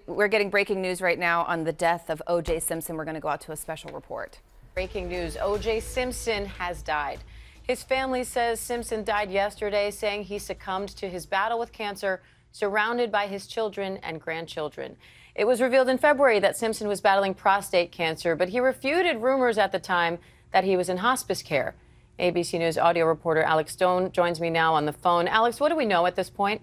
We're getting breaking news right now on the death of O.J. Simpson. We're going to go out to a special report. Breaking news, O.J. Simpson has died. His family says Simpson died yesterday, saying he succumbed to his battle with cancer, surrounded by his children and grandchildren. It was revealed in February that Simpson was battling prostate cancer, but he refuted rumors at the time that he was in hospice care. ABC News audio reporter Alex Stone joins me now on the phone. Alex, what do we know at this point?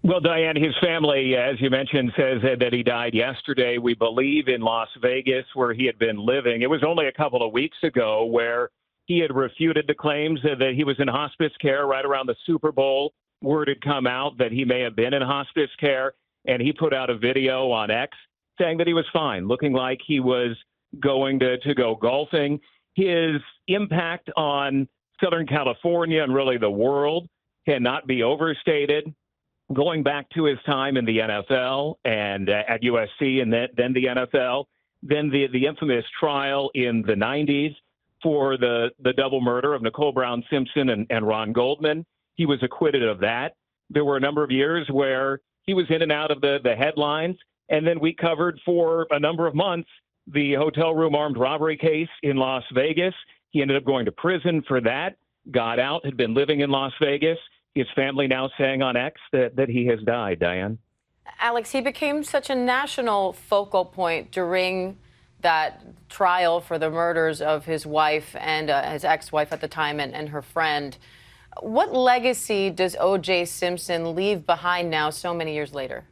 Well, Diane, his family, as you mentioned, says that he died yesterday, we believe, in Las Vegas, where he had been living. It was only a couple of weeks ago where he had refuted the claims that he was in hospice care right around the Super Bowl. Word had come out that he may have been in hospice care, and he put out a video on X saying that he was fine, looking like he was going to go golfing. His impact on Southern California and really the world cannot be overstated. Going back to his time in the NFL and at USC and then the NFL, then the infamous trial in the 90s for the double murder of Nicole Brown Simpson and Ron Goldman. He was acquitted of that. There were a number of years where he was in and out of the headlines. And then we covered for a number of months the hotel room armed robbery case in Las Vegas. He ended up going to prison for that, got out, had been living in Las Vegas. His family now saying on X that he has died, Diane. Alex, he became such a national focal point during that trial for the murders of his wife and his ex-wife at the time and her friend. What legacy does O.J. Simpson leave behind now so many years later?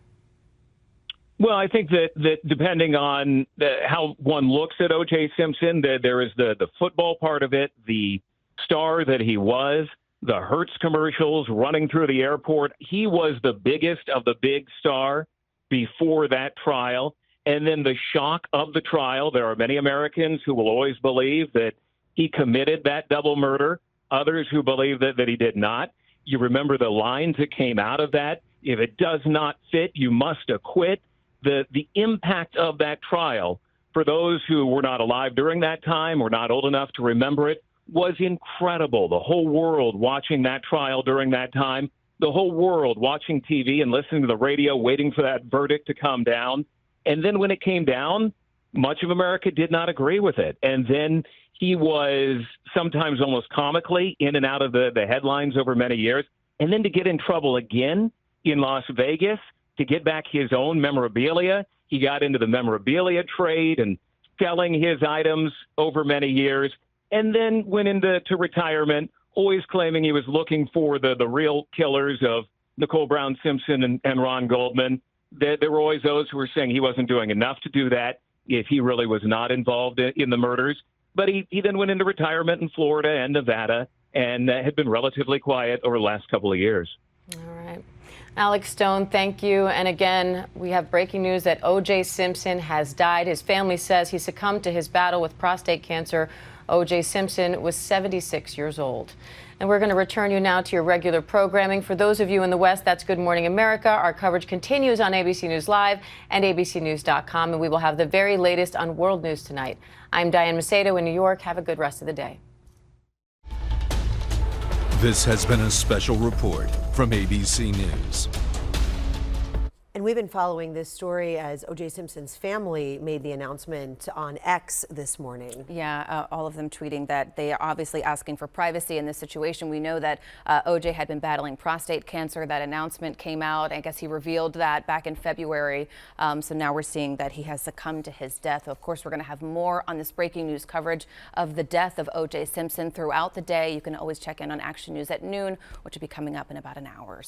Well, I think that depending on how one looks at O.J. Simpson, there is the football part of it, the star that he was, the Hertz commercials running through the airport. He was the biggest of the big star before that trial. And then the shock of the trial. There are many Americans who will always believe that he committed that double murder, others who believe that he did not. You remember the lines that came out of that. If it does not fit, you must acquit. The impact of that trial for those who were not alive during that time or not old enough to remember it was incredible. The whole world watching that trial during that time, the whole world watching TV and listening to the radio, waiting for that verdict to come down. And then when it came down, much of America did not agree with it. And then he was sometimes almost comically in and out of the headlines over many years. And then to get in trouble again in Las Vegas, to get back his own memorabilia, he got into the memorabilia trade and selling his items over many years. And then went into retirement, always claiming he was looking for the real killers of Nicole Brown Simpson and Ron Goldman. There were always those who were saying he wasn't doing enough to do that if he really was not involved in the murders. But he then went into retirement in Florida and Nevada and had been relatively quiet over the last couple of years. All right. Alex Stone, thank you. And again, we have breaking news that O.J. Simpson has died. His family says he succumbed to his battle with prostate cancer. O.J. Simpson was 76 years old. And we're going to return you now to your regular programming. For those of you in the West, that's Good Morning America. Our coverage continues on ABC News Live and abcnews.com, and we will have the very latest on world news tonight. I'm Diane Macedo in New York. Have a good rest of the day. This has been a special report from ABC News. And we've been following this story as O.J. Simpson's family made the announcement on X this morning. Yeah, all of them tweeting that they are obviously asking for privacy in this situation. We know that O.J. had been battling prostate cancer. That announcement came out. I guess he revealed that back in February. So now we're seeing that he has succumbed to his death. Of course, we're going to have more on this breaking news coverage of the death of O.J. Simpson throughout the day. You can always check in on Action News at noon, which will be coming up in about an hour.